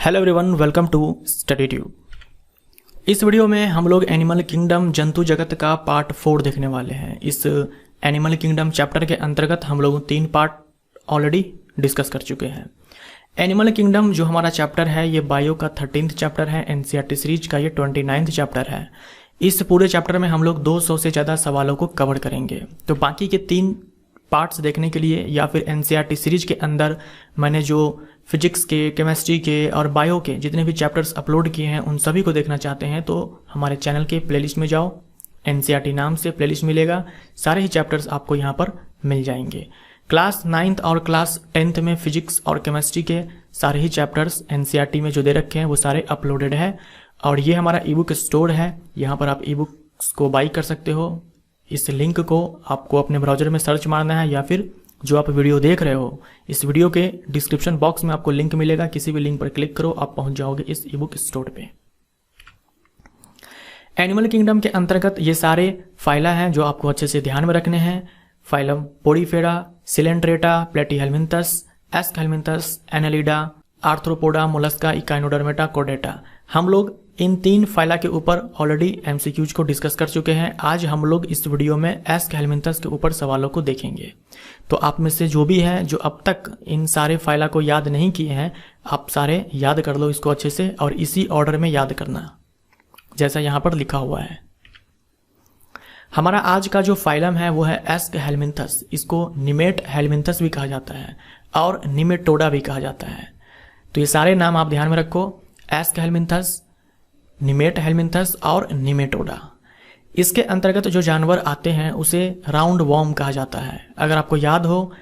Hello everyone, welcome to Study Tube. इस video में हम लोग एनिमल किंगडम जंतु जगत का पार्ट 4 देखने वाले हैं। इस एनिमल किंगडम चैप्टर के अंतर्गत हम लोग 3 पार्ट ऑलरेडी डिस्कस कर चुके हैं। एनिमल किंगडम जो हमारा चैप्टर है ये बायो का 13th चैप्टर है, एनसीईआरटी सीरीज का ये 29th चैप्टर है। इस पूरे चैप्टर में हम लोग 200 से ज़्यादा सवालों को कवर करेंगे। तो बाकी के 3 पार्ट्स देखने के लिए या फिर एनसीईआरटी सीरीज के अंदर मैंने जो फिजिक्स के, केमिस्ट्री के और बायो के जितने भी चैप्टर्स अपलोड किए हैं उन सभी को देखना चाहते हैं तो हमारे चैनल के प्लेलिस्ट में जाओ। एनसीईआरटी नाम से प्लेलिस्ट मिलेगा, सारे ही चैप्टर्स आपको यहाँ पर मिल जाएंगे। क्लास 9th और क्लास 10th में फिजिक्स और केमिस्ट्री के सारे ही चैप्टर्स एनसीईआरटी में जो दे रखे हैं वो सारे अपलोडेड है। और ये हमारा ई बुक स्टोर है, यहाँ पर आप ई बुक्स को बाई कर सकते हो। इस लिंक को आपको अपने ब्राउजर में सर्च मारना है या फिर जो आप वीडियो देख रहे हो इस वीडियो के डिस्क्रिप्शन बॉक्स में आपको लिंक मिलेगा, किसी भी लिंक पर क्लिक करो, आप पहुंच जाओगे इस ई बुक स्टोर पे। एनिमल किंगडम के अंतर्गत ये सारे फाइला हैं जो आपको अच्छे से ध्यान में रखने हैं। Phylum porifera, coelenterata, platyhelminthes, aschelminthes, annelida, arthropoda, mollusca, echinodermata, कोडेटा। हम लोग इन 3 फाइला के ऊपर ऑलरेडी एमसीक्यूज को डिस्कस कर चुके हैं। आज हम लोग इस वीडियो में एस्कहेल्मिन्थस के ऊपर सवालों को देखेंगे। तो आप में से जो भी हैं जो अब तक इन सारे फाइला को याद नहीं किए हैं, आप सारे याद कर लो इसको अच्छे से और इसी ऑर्डर में याद करना जैसा यहाँ पर लिखा हुआ है। हमारा आज का जो फाइलम है वो है एस्कहेल्मिन्थस। इसको निमेट हेल्मिन्थस भी कहा जाता है और निमेटोडा भी कहा जाता है। तो ये सारे नाम आप ध्यान में रखो, एस्कहेल्मिन्थस, निमेट हेल्मिन्थस और निमेटोडा। इसके अंतर्गत जो जानवर आते हैं उसे राउंड वॉर्म कहा जाता है। अगर आपको याद हो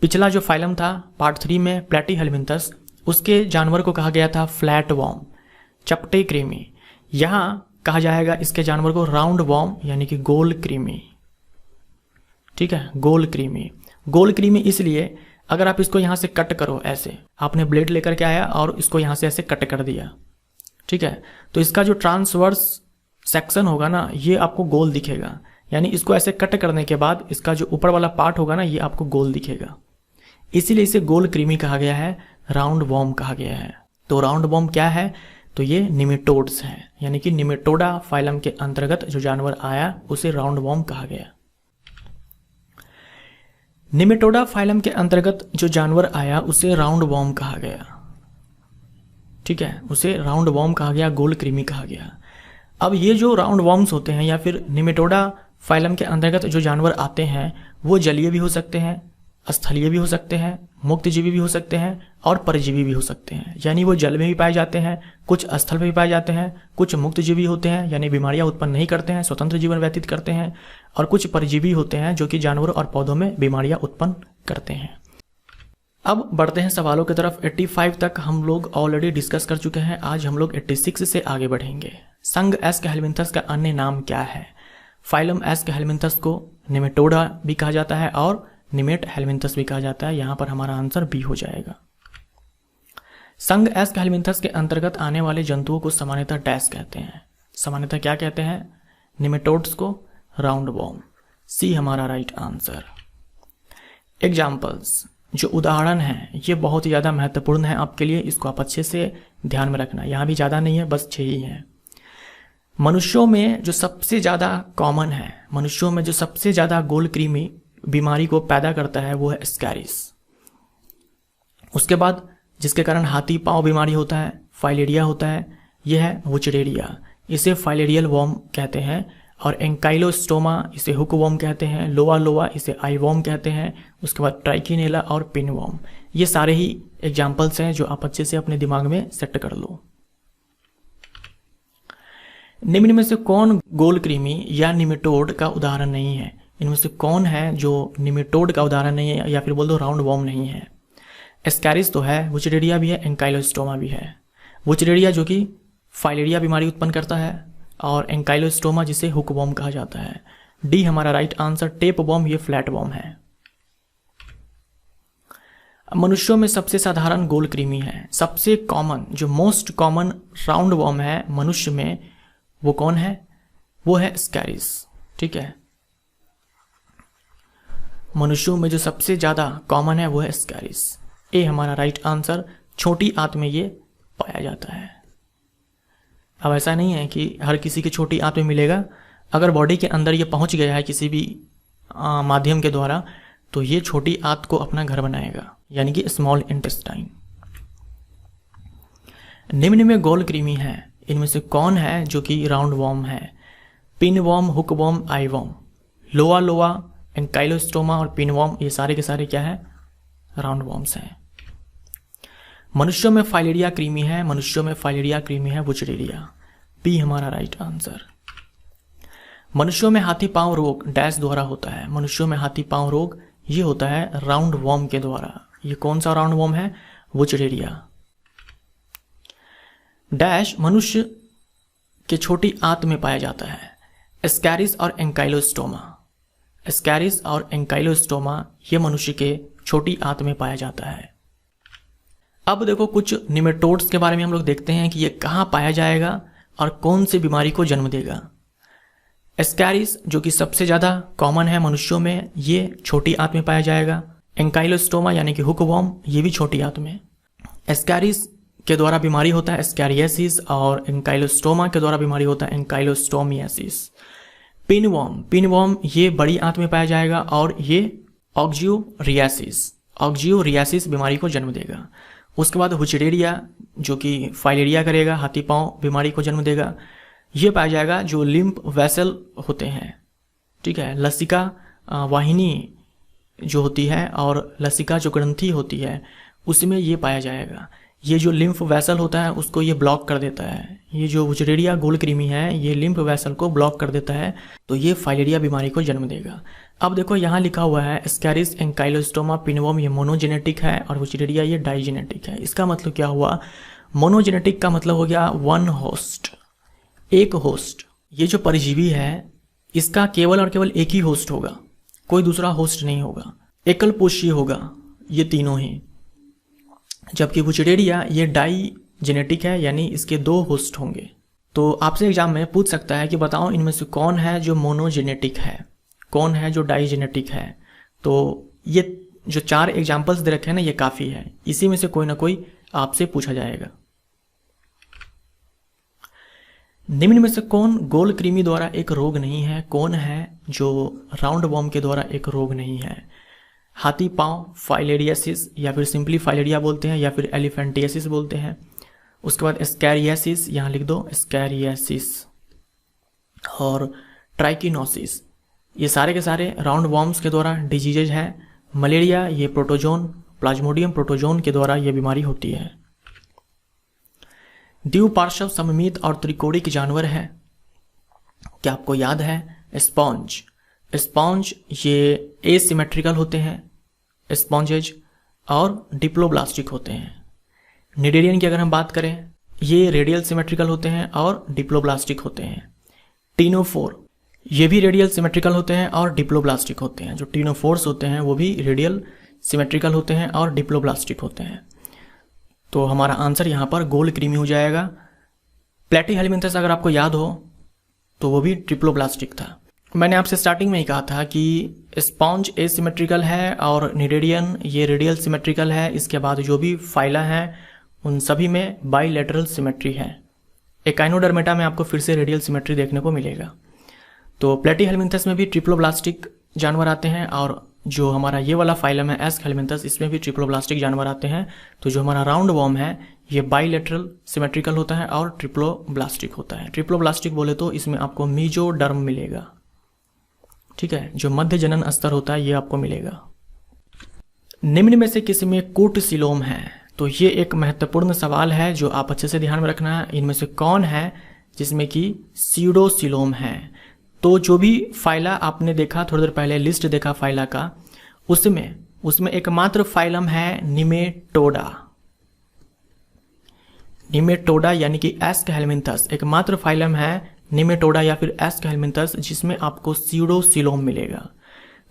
पिछला जो फाइलम था पार्ट 3 में प्लेटीहेल्मिन्थस, उसके जानवर को कहा गया था फ्लैट वॉर्म, चपटे कृमि। यहाँ कहा जाएगा इसके जानवर को राउंड वॉर्म यानी कि गोल कृमि। ठीक है, गोल कृमि। गोल कृमि इसलिए अगर आप इसको यहाँ से कट करो, ऐसे आपने ब्लेड लेकर के आया और इसको यहाँ से ऐसे कट कर दिया, ठीक है, तो इसका जो ट्रांसवर्स सेक्शन होगा ना ये आपको गोल दिखेगा। यानी इसको ऐसे कट करने के बाद इसका जो ऊपर वाला पार्ट होगा ना ये आपको गोल दिखेगा, इसीलिए इसे गोल कृमि कहा गया है, राउंड वॉर्म कहा गया है। तो राउंड वॉर्म क्या है? तो ये निमेटोड्स हैं, यानी कि निमेटोडा फाइलम के अंतर्गत जो जानवर आया उसे राउंड वॉर्म कहा गया। निमेटोडा फाइलम के अंतर्गत जो जानवर आया उसे राउंड वॉर्म कहा गया। ठीक है, उसे राउंड वॉर्म कहा गया, गोल कृमि कहा गया। अब ये जो राउंड वॉर्म्स होते हैं या फिर निमेटोडा फाइलम के अंतर्गत जो जानवर आते हैं वो जलीय भी हो सकते हैं, स्थलीय भी हो सकते हैं, मुक्तजीवी भी हो सकते हैं और परजीवी भी हो सकते हैं। यानी वो जल में भी पाए जाते हैं, कुछ स्थल में भी पाए जाते हैं, कुछ मुक्तजीवी होते हैं यानी बीमारियां उत्पन्न नहीं करते हैं, स्वतंत्र जीवन व्यतीत करते हैं, और कुछ परजीवी होते हैं जो कि जानवरों और पौधों में बीमारियां उत्पन्न करते हैं। अब बढ़ते हैं सवालों की तरफ। 85 तक हम लोग ऑलरेडी डिस्कस कर चुके हैं, आज हम लोग 86 से आगे बढ़ेंगे। संघ एस्कहेल्मिन्थस का अन्य नाम क्या है? फाइलम एस्कहेल्मिन्थस को निमेटोडा भी कहा जाता है और निमेट हेल्मिन्थस भी कहा जाता है। यहां पर हमारा आंसर बी हो जाएगा। संघ एस्कहेल्मिन्थस के अंतर्गत आने वाले जंतुओं को सामान्यतः डैश कहते हैं। सामान्यतः क्या कहते हैं? निमेटोड्स को राउंड वॉर्म। सी हमारा राइट आंसर। एग्जाम्पल्स, जो उदाहरण हैं ये बहुत ही ज़्यादा महत्वपूर्ण है आपके लिए, इसको आप अच्छे से ध्यान में रखना। यहाँ भी ज़्यादा नहीं है, बस 6 ही है। मनुष्यों में जो सबसे ज़्यादा कॉमन है, मनुष्यों में जो सबसे ज़्यादा गोल कृमि बीमारी को पैदा करता है वो है स्कैरिस। उसके बाद जिसके कारण हाथी पांव बीमारी होता है, फाइलेरिया होता है, यह है वुचरेरिया। इसे फाइलेरियल वॉर्म कहते हैं। और एंकाइलोस्टोमा इसे हुक वॉर्म कहते हैं। लोआ लोआ इसे आई वॉर्म कहते हैं। उसके बाद ट्राइकिनेला और पिन वॉर्म। ये सारे ही एग्जाम्पल्स हैं जो आप अच्छे से अपने दिमाग में सेट कर लो। निम्न में से कौन गोल कृमि या निमेटोड का उदाहरण नहीं है? इनमें से कौन है जो निमेटोड का उदाहरण नहीं है या फिर बोल दो राउंड वॉर्म नहीं है? स्कैरिस तो है, वुचरेरिया भी है, एंकाइलोस्टोमा भी है। वुचरेरिया जो कि फाइलेरिया बीमारी उत्पन्न करता है और एंकाइलोस्टोमा जिसे हुक वॉर्म कहा जाता है। डी हमारा राइट आंसर। टेप वॉर्म ये फ्लैट वॉर्म है। मनुष्यों में सबसे साधारण गोल कृमि है, सबसे कॉमन जो मोस्ट कॉमन राउंड वॉर्म है मनुष्य में, वो कौन है? वो है स्कैरिस। ठीक है, मनुष्यों में जो सबसे ज्यादा कॉमन है वो है स्कैरिस। ए हमारा राइट आंसर। छोटी आंत में ये पाया जाता है। अब ऐसा नहीं है कि हर किसी की छोटी आंत में मिलेगा, अगर बॉडी के अंदर ये पहुंच गया है किसी भी माध्यम के द्वारा तो ये छोटी आंत को अपना घर बनाएगा, यानी कि स्मॉल इंटेस्टाइन। निम्न में गोल कृमि है, इनमें से कौन है जो कि राउंड वॉर्म है? पिन वॉर्म, हुक वॉर्म, आई वॉर्म। लोआ लोआ, एंकाइलोस्टोमा और पिन वॉर्म ये सारे के सारे क्या है? राउंड वॉर्म्स हैं। मनुष्यों में फाइलेरिया कृमि है, मनुष्यों में फाइलेरिया कृमि है वुचरेरिया। बी हमारा राइट आंसर। मनुष्यों में हाथी पांव रोग डैश द्वारा होता है। मनुष्यों में हाथी पांव रोग ये होता है राउंड वॉर्म के द्वारा। ये कौन सा राउंड वॉर्म है? वुचरेरिया। डैश मनुष्य के छोटी आंत में पाया जाता है। एस्कैरिस और एंकाइलोस्टोमा। एस्कैरिस और एंकाइलोस्टोमा ये मनुष्य के छोटी आंत में पाया जाता है। अब देखो कुछ निमेटोड्स के बारे में हम लोग देखते हैं कि ये कहाँ पाया जाएगा और कौन सी बीमारी को जन्म देगा। एस्कैरिस जो कि सबसे ज़्यादा कॉमन है मनुष्यों में, ये छोटी आंत में पाया जाएगा। एंकाइलोस्टोमा यानी कि हुकवॉर्म ये भी छोटी आंत में। एस्कैरिस के द्वारा बीमारी होता है एस्कैरियासिस और एंकाइलोस्टोमा के द्वारा बीमारी होता है एंकाइलोस्टोमियासिस। पिनवॉर्म ये बड़ी आंत में पाया जाएगा और ये ऑक्जियोरियासिस बीमारी को जन्म देगा। उसके बाद वुचरेरिया जो कि फाइलेरिया करेगा, हाथी पांव बीमारी को जन्म देगा। ये पाया जाएगा जो लिम्फ वेसल होते हैं, ठीक है। लसिका वाहिनी जो होती है और लसिका जो ग्रंथि होती है उसमें ये पाया जाएगा। ये जो लिम्फ वेसल होता है उसको ये ब्लॉक कर देता है। ये जो वुचरेरिया गोल कृमि है ये लिम्फ वेसल को ब्लॉक कर देता है, तो ये फाइलेरिया बीमारी को जन्म देगा। अब देखो यहाँ लिखा हुआ है एस्कैरिस एंकाइलोस्टोमा पिनवॉर्म ये मोनोजेनेटिक है और वुचरेरिया ये डाइजेनेटिक है। इसका मतलब क्या हुआ? मोनोजेनेटिक का मतलब हो गया वन होस्ट, एक होस्ट। ये जो परजीवी है इसका केवल और केवल एक ही होस्ट होगा, कोई दूसरा होस्ट नहीं होगा, एकल पोषी होगा ये तीनों ही। जबकि वुचरेरिया ये डाइजेनेटिक है, यानी इसके 2 होस्ट होंगे। तो आपसे एग्जाम में पूछ सकता है कि बताओ इनमें से कौन है जो मोनोजेनेटिक है, कौन है जो डाइजेनेटिक है। तो ये जो 4 एग्जाम्पल्स दे रखे हैं ना ये काफ़ी है, इसी में से कोई ना कोई आपसे पूछा जाएगा। निम्न में से कौन गोल कृमि द्वारा एक रोग नहीं है? कौन है जो राउंड वॉर्म के द्वारा एक रोग नहीं है? हाथी पांव फाइलेरियासिस या फिर सिंपली फाइलेरिया बोलते हैं या फिर एलिफेंटियासिस बोलते हैं। उसके बाद एस्कैरियासिस, यहाँ लिख दो एस्कैरियासिस और ट्राइकिनोसिस, ये सारे के सारे राउंड वॉर्म्स के द्वारा डिजीजेज है। मलेरिया ये प्रोटोजोन प्लाज्मोडियम प्रोटोजोन के द्वारा ये बीमारी होती है। द्विपार्श्व सममित और त्रिकोणिक जानवर है, क्या आपको याद है? स्पॉन्ज। स्पॉन्ज ये एसिमेट्रिकल होते हैं स्पॉन्जेज और डिप्लोब्लास्टिक होते हैं। निडेरियन की अगर हम बात करें ये रेडियल सिमेट्रिकल होते हैं और डिप्लोब्लास्टिक होते हैं। टीनोफोर ये भी रेडियल सिमेट्रिकल होते हैं और डिप्लोब्लास्टिक होते हैं। जो टीनोफोर्स होते हैं वो भी रेडियल सिमेट्रिकल होते हैं और डिप्लोब्लास्टिक होते हैं। तो हमारा आंसर यहाँ पर गोल कृमि हो जाएगा। प्लेटीहेल्मिन्थस अगर आपको याद हो तो वो भी ट्रिप्लोब्लास्टिक था। मैंने आपसे स्टार्टिंग में ही कहा था कि स्पॉन्ज एसिमेट्रिकल है और निडेरियन ये रेडियल सिमेट्रिकल है। इसके बाद जो भी फाइला हैं उन सभी में बाइलेटरल सिमेट्री है। एकाइनोडर्मेटा में आपको फिर से रेडियल सिमेट्री देखने को मिलेगा। तो प्लेटीहेल्मिन्थस में भी ट्रिप्लोब्लास्टिक जानवर आते हैं और जो हमारा ये वाला फाइलम है एस्कहेल्मिन्थस इसमें भी ट्रिप्लोब्लास्टिक जानवर आते हैं। तो जो हमारा राउंड वॉर्म है ये बाइलेटरल सिमेट्रिकल होता है और ट्रिप्लोब्लास्टिक होता है। ट्रिप्लोब्लास्टिक बोले तो इसमें आपको मीजोडर्म मिलेगा, ठीक है, जो मध्य जनन स्तर होता है ये आपको मिलेगा। निम्न में से किसी में कूटसिलोम है? तो ये एक महत्वपूर्ण सवाल है जो आप अच्छे से ध्यान में रखना है। इनमें से कौन है जिसमें कि सीडोसिलोम है? तो जो भी फाइला आपने देखा थोड़ी देर पहले, लिस्ट देखा फाइला का, उसमें एकमात्र फाइलम है निमेटोडा। निमेटोडा यानी कि एस्कहेल्मिन्थस एकमात्र फाइलम है निमेटोडा या फिर एस्कहेल्मिन्थस जिसमें आपको सीडोसिलोम मिलेगा।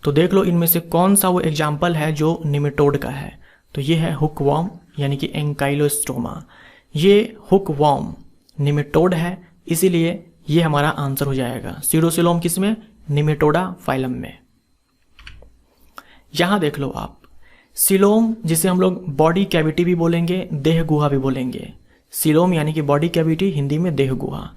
तो देख लो इनमें से कौन सा वो एग्जाम्पल है जो निमेटोड का है। तो ये है हुकवॉर्म यानी कि एंकाइलोस्टोमा। ये हुकवॉर्म निमेटोड है, इसीलिए ये हमारा आंसर हो जाएगा। सीडोसिलोम किसमें? निमेटोडा फाइलम में। यहां देख लो आप, सिलोम जिसे हम लोग बॉडी कैविटी भी बोलेंगे, देह गुहा भी बोलेंगे। सीलोम यानी कि बॉडी कैविटी, हिंदी में देह गुहा।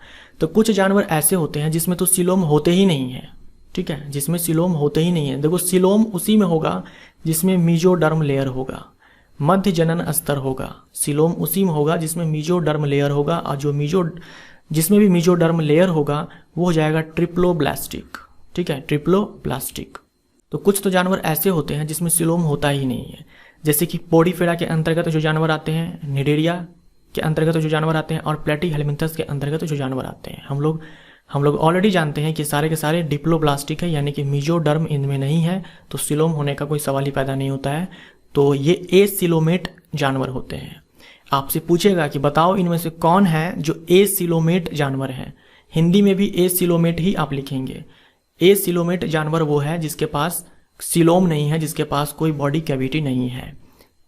तो कुछ जानवर ऐसे होते हैं जिसमें तो सीलोम होते ही नहीं है, ठीक है, जिसमें सीलोम होते ही नहीं है। देखो सीलोम उसी में होगा जिसमें मीजोडर्म लेयर होगा, मध्य जनन स्तर होगा। सीलोम उसी में होगा जिसमें मीजोडर्म लेयर होगा, और जिसमें भी मीजोडर्म लेयर होगा वो हो जाएगा ट्रिप्लोब्लास्टिक, ठीक है, ट्रिप्लोब्लास्टिक। तो कुछ तो जानवर ऐसे होते हैं जिसमें सीलोम होता ही नहीं है, जैसे कि पोडीफेरा के अंतर्गत जो जानवर आते हैं, निडेरिया के अंतर्गत जो जानवर आते हैं, और प्लेटीहेल्मिन्थस के अंतर्गत जो जानवर आते हैं। हम लोग ऑलरेडी जानते हैं कि सारे के सारे डिप्लोब्लास्टिक है, यानी कि मीजोडर्म इनमें नहीं है, तो सीलोम होने का कोई सवाल ही पैदा नहीं होता है। तो ये एसिलोमेट जानवर होते हैं। आपसे पूछेगा कि बताओ इनमें से कौन है जो एसिलोमेट जानवर है। हिंदी में भी एसिलोमेट ही आप लिखेंगे। एसिलोमेट जानवर वो है जिसके पास सीलोम नहीं है, जिसके पास कोई बॉडी कैविटी नहीं है।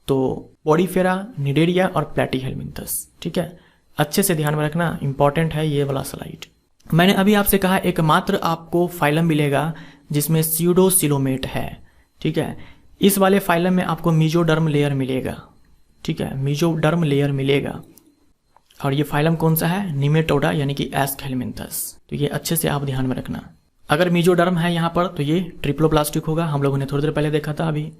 तो पोडीफेरा, निडेरिया और प्लेटीहेल्मिन्थस, ठीक है, अच्छे से ध्यान में रखना, इंपॉर्टेंट है ये वाला स्लाइड। मैंने अभी आपसे कहा एकमात्र आपको फाइलम मिलेगा जिसमें स्यूडोसिलोमेट है, ठीक है। इस वाले फाइलम में आपको मीजोडर्म लेयर मिलेगा, ठीक है, मीजोडर्म लेयर मिलेगा। और ये फाइलम कौन सा है? निमेटोडा यानी कि एस्कहेल्मिन्थस। तो ये अच्छे से आप ध्यान में रखना। अगर मीजोडर्म है यहाँ पर तो ये ट्रिप्लोप्लास्टिक होगा, हम लोगों ने थोड़ी देर पहले देखा था अभी।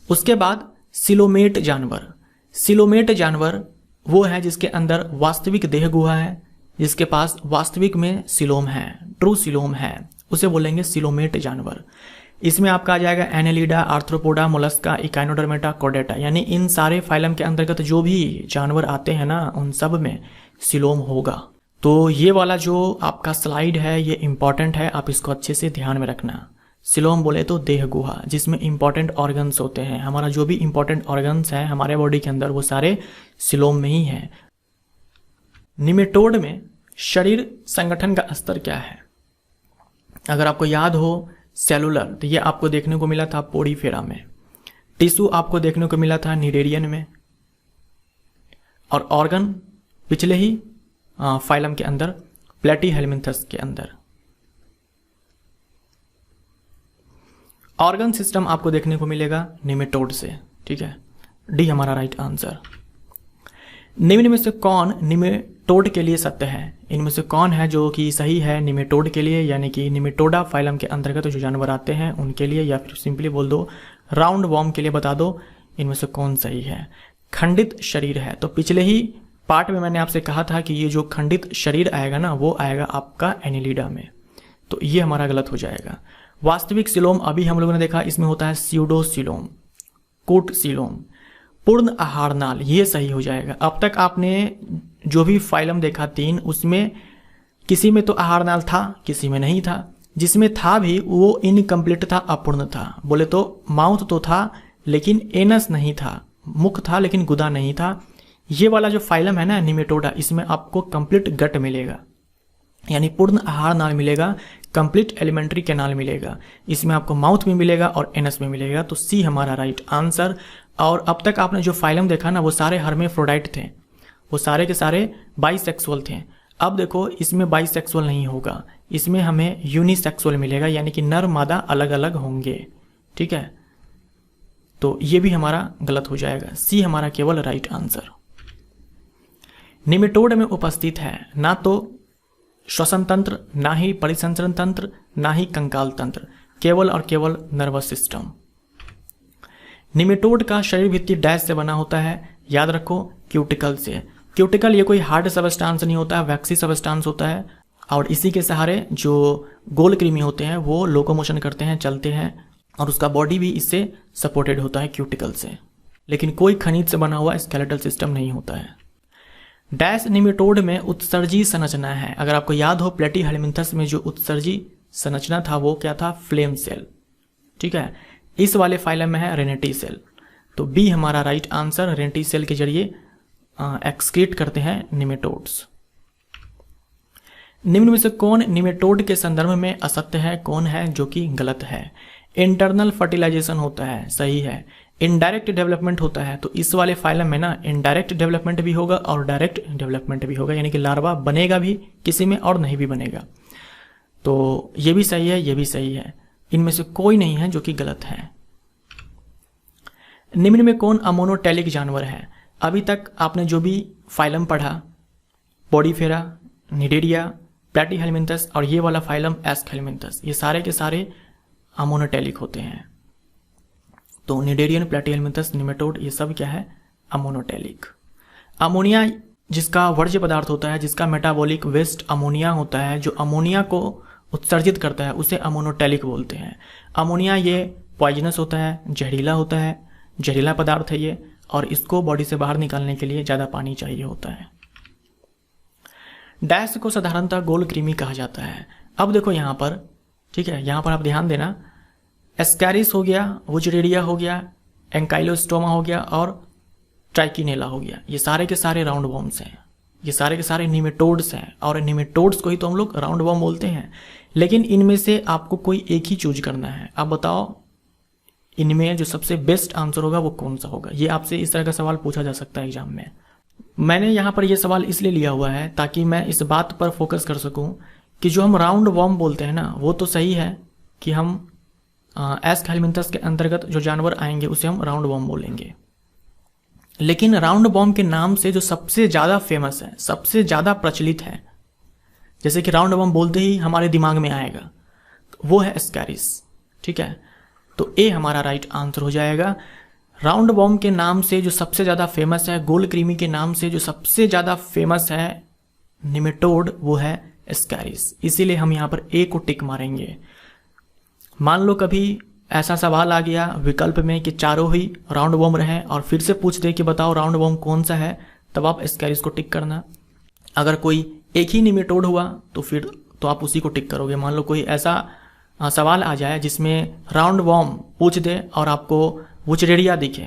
उसके बाद सिलोमेट जानवर। सिलोमेट जानवर वो है जिसके अंदर वास्तविक देह गुहा है, जिसके पास वास्तविक में सिलोम है, ट्रू सिलोम है, उसे बोलेंगे सिलोमेट जानवर। इसमें आपका आ जाएगा एनेलिडा, आर्थ्रोपोडा, मोलस्का, इकाइनोडर्मेटा, कोडेटा, यानी इन सारे फाइलम के अंतर्गत जो भी जानवर आते हैं ना, उन सब में सिलोम होगा। तो ये वाला जो आपका स्लाइड है ये इंपॉर्टेंट है, आप इसको अच्छे से ध्यान में रखना। सिलोम बोले तो देह गुहा, जिसमें इंपॉर्टेंट ऑर्गन्स होते हैं। हमारा जो भी इंपॉर्टेंट ऑर्गन्स है हमारे बॉडी के अंदर वो सारे सिलोम में ही है। निमेटोड में शरीर संगठन का स्तर क्या है? अगर आपको याद हो सेलुलर, तो ये आपको देखने को मिला था पोडीफेरा में। टिश्यू आपको देखने को मिला था निडेरियन में। और ऑर्गन पिछले ही फाइलम के अंदर प्लेटीहेल्मिन्थस के अंदर। ऑर्गन सिस्टम आपको देखने को मिलेगा निमेटोड से, ठीक है, डी हमारा राइट आंसर। निम्न में से कौन निमेटोड के लिए सत्य है? इनमें से कौन है जो कि सही है निमेटोड के लिए, यानी कि निमेटोडा फाइलम के अंतर्गत जो जानवर आते हैं उनके लिए, या फिर सिंपली बोल दो राउंड वॉर्म के लिए बता दो इनमें से कौन सही है। खंडित शरीर है, तो पिछले ही पार्ट में मैंने आपसे कहा था कि ये जो खंडित शरीर आएगा ना वो आएगा आपका एनेलिडा में, तो ये हमारा गलत हो जाएगा। वास्तविक सिलोम अभी हम लोगों ने देखा, इसमें होता है स्यूडोसिलोम, कूट सिलोम। पूर्ण आहार नाल, ये सही हो जाएगा। अब तक आपने जो भी फाइलम देखा 3, उसमें किसी में तो आहार नाल था, किसी में नहीं था। जिसमें था भी वो इनकम्प्लीट था, अपूर्ण था। बोले तो माउथ तो था लेकिन एनस नहीं था, मुख था लेकिन गुदा नहीं था। ये वाला जो फाइलम है ना निमेटोडा, इसमें आपको कंप्लीट गट मिलेगा, यानी पूर्ण आहार नाल मिलेगा, कंप्लीट एलिमेंट्री कैनाल मिलेगा। इसमें आपको माउथ में मिलेगा और एनस में मिलेगा, तो सी हमारा राइट आंसर। और अब तक आपने जो फाइलम देखा ना वो सारे हर्मेफ्रोडाइट थे, वो सारे के सारे बाइसेक्सुअल थे। अब देखो इसमें बाइसेक्सुअल नहीं होगा, इसमें हमें यूनिसेक्सुअल मिलेगा, यानी कि नर मादा अलग अलग होंगे, ठीक है। तो ये भी हमारा गलत हो जाएगा, सी हमारा केवल राइट आंसर। निमेटोड में उपस्थित है ना तो श्वसन तंत्र, ना ही परिसंचरण तंत्र, ना ही कंकाल तंत्र, केवल और केवल नर्वस सिस्टम। निमेटोड का शरीर भित्ति डैश से बना होता है, याद रखो क्यूटिकल से। क्यूटिकल ये कोई हार्ड सबस्टांस नहीं होता है, वैक्सी सबस्टांस होता है, और इसी के सहारे जो गोल कृमि होते हैं वो लोकोमोशन करते हैं, चलते हैं, और उसका बॉडी भी इससे सपोर्टेड होता है क्यूटिकल से। लेकिन कोई खनिज से बना हुआ स्केलेटल सिस्टम नहीं होता है। डैश निमेटोड में उत्सर्जी संरचना है। अगर आपको याद हो प्लेटीहेल्मिन्थस में जो उत्सर्जी संरचना था वो क्या था? फ्लेम सेल, ठीक है। इस वाले फाइलम में है रेनेटी सेल, तो बी हमारा राइट आंसर। रेनेटी सेल के जरिए एक्सक्रीट करते हैं निमेटोड्स। निम्न में से कौन निमेटोड के संदर्भ में असत्य है, कौन है जो कि गलत है? इंटरनल फर्टिलाइजेशन होता है, सही है। इनडायरेक्ट डेवलपमेंट होता है, तो इस वाले फाइलम में ना इनडायरेक्ट डेवलपमेंट भी होगा और डायरेक्ट डेवलपमेंट भी होगा, यानी कि लार्वा बनेगा भी किसी में और नहीं भी बनेगा। तो ये भी सही है, ये भी सही है, इनमें से कोई नहीं है जो कि गलत है। निम्न में कौन अमोनोटेलिक जानवर है? अभी तक आपने जो भी फाइलम पढ़ा पोडीफेरा, निडेरिया, प्लैटीहेलमिंथस और ये वाला फाइलम एस्कहेलमिंथस, ये सारे के सारे अमोनोटेलिक होते हैं। तो निडेरियन, प्लैटीहेलमिंथस, निमेटोड ये सब क्या है, अमोनोटेलिक। अमोनिया जिसका वर्ज्य पदार्थ होता है, जिसका मेटाबॉलिक वेस्ट अमोनिया होता है, जो अमोनिया को उत्सर्जित करता है, उसे अमोनोटेलिक बोलते हैं। अमोनिया ये पॉइजनस होता है, जहरीला होता है, जहरीला पदार्थ है ये, और इसको बॉडी से बाहर निकालने के लिए ज़्यादा पानी चाहिए होता है। डैश को साधारणतः गोल कृमि कहा जाता है। अब देखो यहाँ पर, ठीक है, यहाँ पर आप ध्यान देना, एस्कैरिस हो गया, वुचरेरिया हो गया, एंकाइलोस्टोमा हो गया और ट्राइकिनेला हो गया, ये सारे के सारे राउंड वॉर्म्स हैं, ये सारे के सारे निमेटोड्स हैं, और निमेटोड्स को ही तो हम लोग राउंड वॉर्म बोलते हैं। लेकिन इनमें से आपको कोई एक ही चूज करना है। आप बताओ इनमें जो सबसे बेस्ट आंसर होगा वो कौन सा होगा। ये आपसे इस तरह का सवाल पूछा जा सकता है एग्जाम में। मैंने यहाँ पर यह सवाल इसलिए लिया हुआ है ताकि मैं इस बात पर फोकस कर सकूं कि जो हम राउंड वॉर्म बोलते हैं ना, वो तो सही है कि हम एस्कहेलमिंथस के अंतर्गत जो जानवर आएंगे उसे हम राउंड वॉर्म बोलेंगे। लेकिन राउंड वॉर्म के नाम से जो सबसे ज़्यादा फेमस है, सबसे ज़्यादा प्रचलित है, जैसे कि राउंड वॉर्म बोलते ही हमारे दिमाग में आएगा, वो है एस्कैरिस। ठीक है, तो ए हमारा राइट आंसर हो जाएगा। राउंड वॉर्म के नाम से जो सबसे ज़्यादा फेमस है, गोल कृमि के नाम से जो सबसे ज़्यादा फेमस है निमेटोड, वो है एस्कैरिस। इसीलिए हम यहाँ पर ए को टिक मारेंगे। मान लो कभी ऐसा सवाल आ गया विकल्प में कि चारों ही राउंड वॉर्म रहे और फिर से पूछ दे कि बताओ राउंड वॉर्म कौन सा है, तब आप एस्कैरिस को टिक करना। अगर कोई एक ही निमेटोड हुआ तो फिर तो आप उसी को टिक करोगे। मान लो कोई ऐसा सवाल आ जाए जिसमें राउंड वॉर्म पूछ दे और आपको वुचरेरिया दिखे,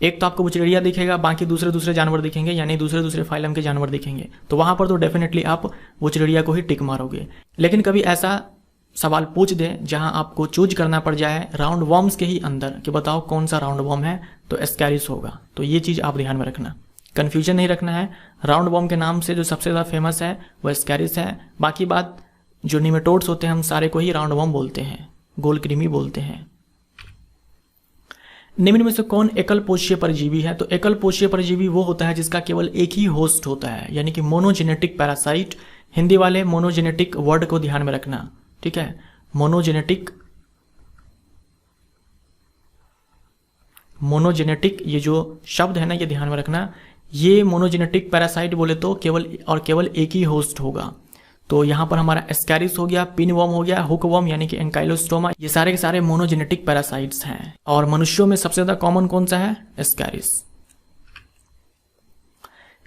एक तो आपको वुचरेरिया दिखेगा, बाकी दूसरे जानवर दिखेंगे, यानी दूसरे फाइलम के जानवर दिखेंगे, तो वहां पर तो डेफिनेटली आप वुचरेरिया को ही टिक मारोगे। लेकिन कभी ऐसा सवाल पूछ दे जहां आपको चूज करना पड़ जाए राउंड वॉर्म्स के ही अंदर कि बताओ कौन सा राउंड वॉर्म है, तो एस्कैरिस होगा। तो ये चीज़ आप ध्यान में रखना, कन्फ्यूजन नहीं रखना है। राउंड वॉर्म के नाम से जो सबसे ज़्यादा फेमस है वो एस्कैरिस है। बाकी बात जो निमेटोड्स होते हैं हम सारे को ही राउंड वॉर्म बोलते हैं, गोल कृमि बोलते हैं। निम्न में से कौन एकल पोषीय परजीवी है? तो एकल पोषीय परजीवी वो होता है जिसका केवल एक ही होस्ट होता है, यानी कि मोनोजेनेटिक पैरासाइट। हिंदी वाले मोनोजेनेटिक वर्ड को ध्यान में रखना, ठीक है। मोनोजेनेटिक ये जो शब्द है ना, ये ध्यान में रखना। ये मोनोजेनेटिक पैरासाइट बोले तो केवल एक ही होस्ट होगा। तो यहाँ पर हमारा एस्कैरिस हो गया, पिन वर्म हो गया, हुक वर्म यानी कि एंकाइलोस्टोमा, ये सारे के सारे मोनोजेनेटिक पैरासाइट्स हैं। और मनुष्यों में सबसे ज्यादा कॉमन कौन सा है? एस्कैरिस।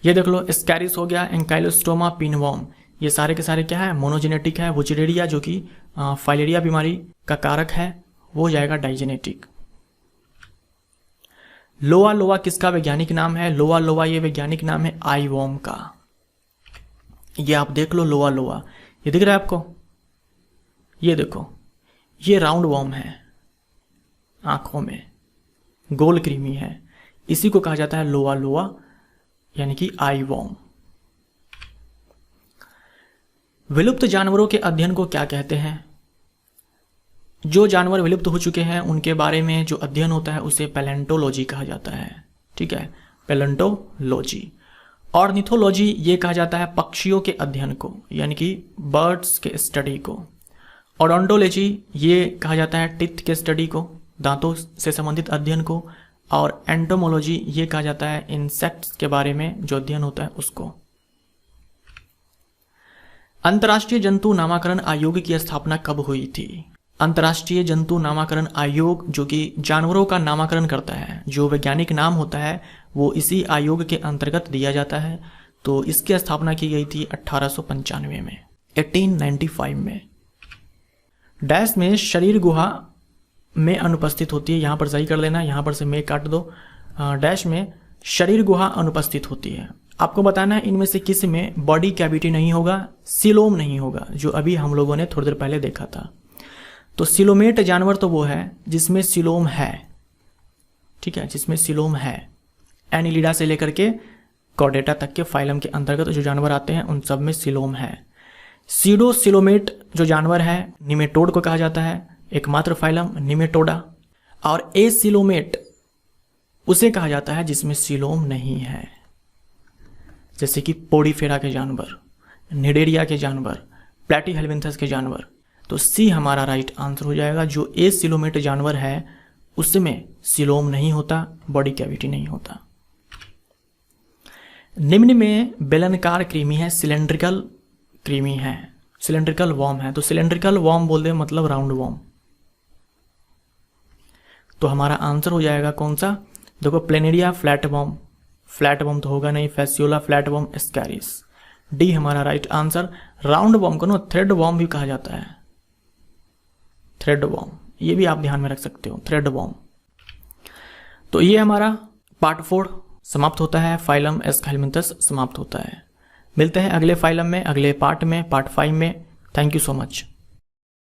ये देख लो, एस्कैरिस हो गया, एंकाइलोस्टोमा, पिन वर्म, ये सारे के सारे क्या है? मोनोजेनेटिक है। वुचरेरिया जो कि फाइलेरिया बीमारी का कारक है, वो हो जाएगा डाइजेनेटिक। लोआ लोआ किसका वैज्ञानिक नाम है? लोआ लोआ ये वैज्ञानिक नाम है आई वर्म का। ये आप देख लो, लोआ लोआ, ये दिख रहा है आपको? ये देखो, ये राउंड वर्म है, आंखों में गोल कृमि है, इसी को कहा जाता है लोआ लोआ यानी कि आई वर्म। विलुप्त जानवरों के अध्ययन को क्या कहते हैं? जो जानवर विलुप्त हो चुके हैं उनके बारे में जो अध्ययन होता है उसे पैलेंटोलॉजी कहा जाता है, ठीक है, पैलेंटोलॉजी। ऑर्निथोलॉजी ये कहा जाता है पक्षियों के अध्ययन को, यानी कि बर्ड्स के स्टडी को। ओडोंटोलॉजी ये कहा जाता है टिथ के स्टडी को, दांतों से संबंधित अध्ययन को। और एंटोमोलॉजी ये कहा जाता है इंसेक्ट्स के बारे में जो अध्ययन होता है उसको। अंतर्राष्ट्रीय जंतु नामाकरण आयोग की स्थापना कब हुई थी? अंतर्राष्ट्रीय जंतु नामाकरण आयोग जो कि जानवरों का नामकरण करता है, जो वैज्ञानिक नाम होता है वो इसी आयोग के अंतर्गत दिया जाता है। तो इसकी स्थापना की गई थी 1895 में, 1895 में। डैश में शरीर गुहा में अनुपस्थित होती है, यहाँ पर सही कर देना, यहाँ पर से में काट दो। डैश में शरीर गुहा अनुपस्थित होती है। आपको बताना है इनमें से किस में बॉडी कैविटी नहीं होगा, सिलोम नहीं होगा, जो अभी हम लोगों ने थोड़ी देर पहले देखा था। तो सिलोमेट जानवर तो वो है जिसमें सिलोम है, ठीक है, जिसमें सिलोम है। एनिलिडा से लेकर के कॉर्डेटा तक के फाइलम के अंतर्गत जो जानवर आते हैं उन सब में सिलोम है। सीडो सिलोमेट जो जानवर है निमेटोड को कहा जाता है, एकमात्र फाइलम निमेटोडा। और ए सिलोमेट उसे कहा जाता है जिसमें सिलोम नहीं है, जैसे कि पोडीफेरा के जानवर। निडेरिया के जानवर, प्लेटीहेल्मिन्थस के जानवर। तो सी हमारा राइट आंसर हो जाएगा। जो एसिलोमेट जानवर है उसमें सिलोम नहीं होता, बॉडी कैविटी नहीं होता। निम्न में बेलनकार कृमि है, सिलेंड्रिकल कृमि है, सिलेंड्रिकल वॉर्म है। तो सिलेंड्रिकल वॉर्म बोल दे मतलब राउंड वॉर्म। तो हमारा आंसर हो जाएगा कौन सा? देखो planaria flat warm, flat warm तो होगा नहीं, Fasciola flat warm Ascaris. D हमारा राइट आंसर। राउंड वॉर्म को ना थ्रेड वॉर्म भी कहा जाता है, थ्रेड वॉर्म, ये भी आप ध्यान में रख सकते हो, थ्रेड वॉर्म। तो ये हमारा पार्ट 4 समाप्त होता है, फाइलम एस्कैलमिंथस समाप्त होता है। मिलते हैं अगले फाइलम में, अगले पार्ट में, पार्ट 5 में। Thank you so much.